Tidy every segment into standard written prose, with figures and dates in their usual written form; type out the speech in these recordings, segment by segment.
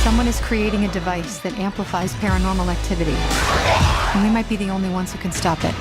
Someone is creating a device that amplifies paranormal activity, and we might be the only ones who can stop it.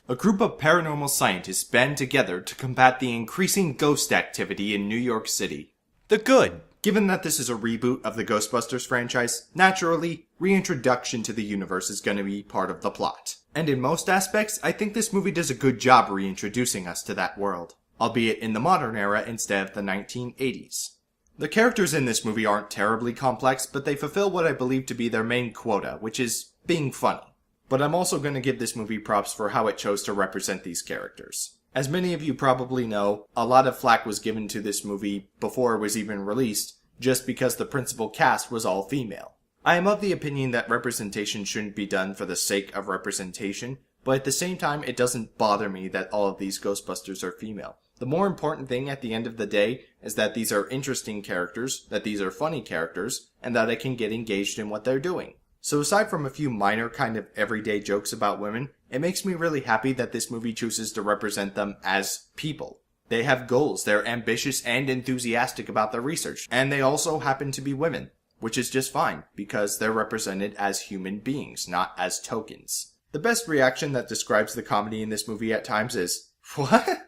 A group of paranormal scientists band together to combat the increasing ghost activity in New York City. The good. Given that this is a reboot of the Ghostbusters franchise, naturally, reintroduction to the universe is going to be part of the plot. And in most aspects, I think this movie does a good job reintroducing us to that world, albeit in the modern era instead of the 1980s. The characters in this movie aren't terribly complex, but they fulfill what I believe to be their main quota, which is being funny. But I'm also going to give this movie props for how it chose to represent these characters. As many of you probably know, a lot of flack was given to this movie before it was even released, just because the principal cast was all female. I am of the opinion that representation shouldn't be done for the sake of representation, but at the same time it doesn't bother me that all of these Ghostbusters are female. The more important thing at the end of the day is that these are interesting characters, that these are funny characters, and that I can get engaged in what they're doing. So aside from a few minor kind of everyday jokes about women, it makes me really happy that this movie chooses to represent them as people. They have goals, they're ambitious and enthusiastic about their research, and they also happen to be women, which is just fine, because they're represented as human beings, not as tokens. The best reaction that describes the comedy in this movie at times is, "What?"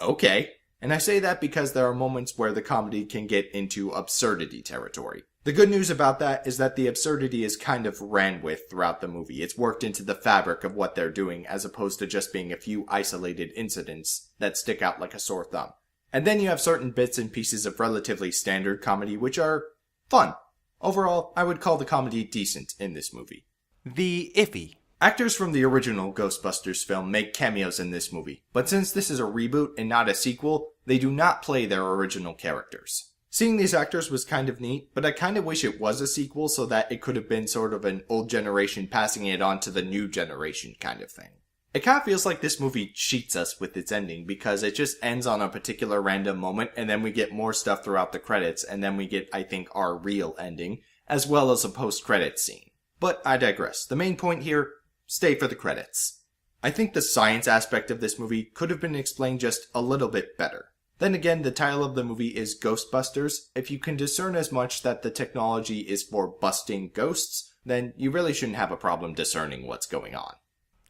Okay. And I say that because there are moments where the comedy can get into absurdity territory. The good news about that is that the absurdity is kind of ran with throughout the movie. It's worked into the fabric of what they're doing, as opposed to just being a few isolated incidents that stick out like a sore thumb. And then you have certain bits and pieces of relatively standard comedy which are fun. Overall, I would call the comedy decent in this movie. The iffy. Actors from the original Ghostbusters film make cameos in this movie, but since this is a reboot and not a sequel, they do not play their original characters. Seeing these actors was kind of neat, but I kind of wish it was a sequel so that it could have been sort of an old generation passing it on to the new generation kind of thing. It kind of feels like this movie cheats us with its ending because it just ends on a particular random moment and then we get more stuff throughout the credits and then we get, I think, our real ending, as well as a post-credits scene. But I digress. The main point here, stay for the credits. I think the science aspect of this movie could have been explained just a little bit better. Then again, the title of the movie is Ghostbusters. If you can discern as much that the technology is for busting ghosts, then you really shouldn't have a problem discerning what's going on.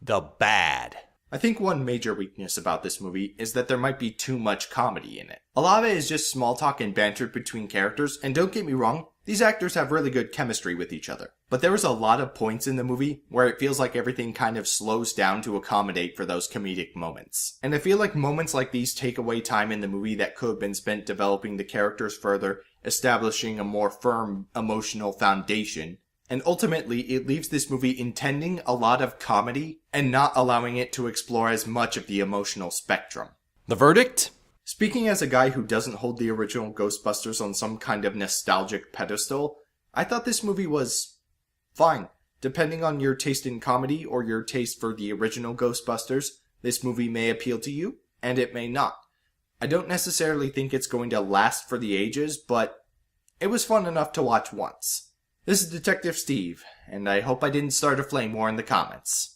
The bad. I think one major weakness about this movie is that there might be too much comedy in it. A lot of it is just small talk and banter between characters, and don't get me wrong, these actors have really good chemistry with each other. But there is a lot of points in the movie where it feels like everything kind of slows down to accommodate for those comedic moments. And I feel like moments like these take away time in the movie that could have been spent developing the characters further, establishing a more firm emotional foundation, and ultimately it leaves this movie intending a lot of comedy and not allowing it to explore as much of the emotional spectrum. The verdict? Speaking as a guy who doesn't hold the original Ghostbusters on some kind of nostalgic pedestal, I thought this movie was fine. Depending on your taste in comedy or your taste for the original Ghostbusters, this movie may appeal to you, and it may not. I don't necessarily think it's going to last for the ages, but it was fun enough to watch once. This is Detective Steve, and I hope I didn't start a flame war in the comments.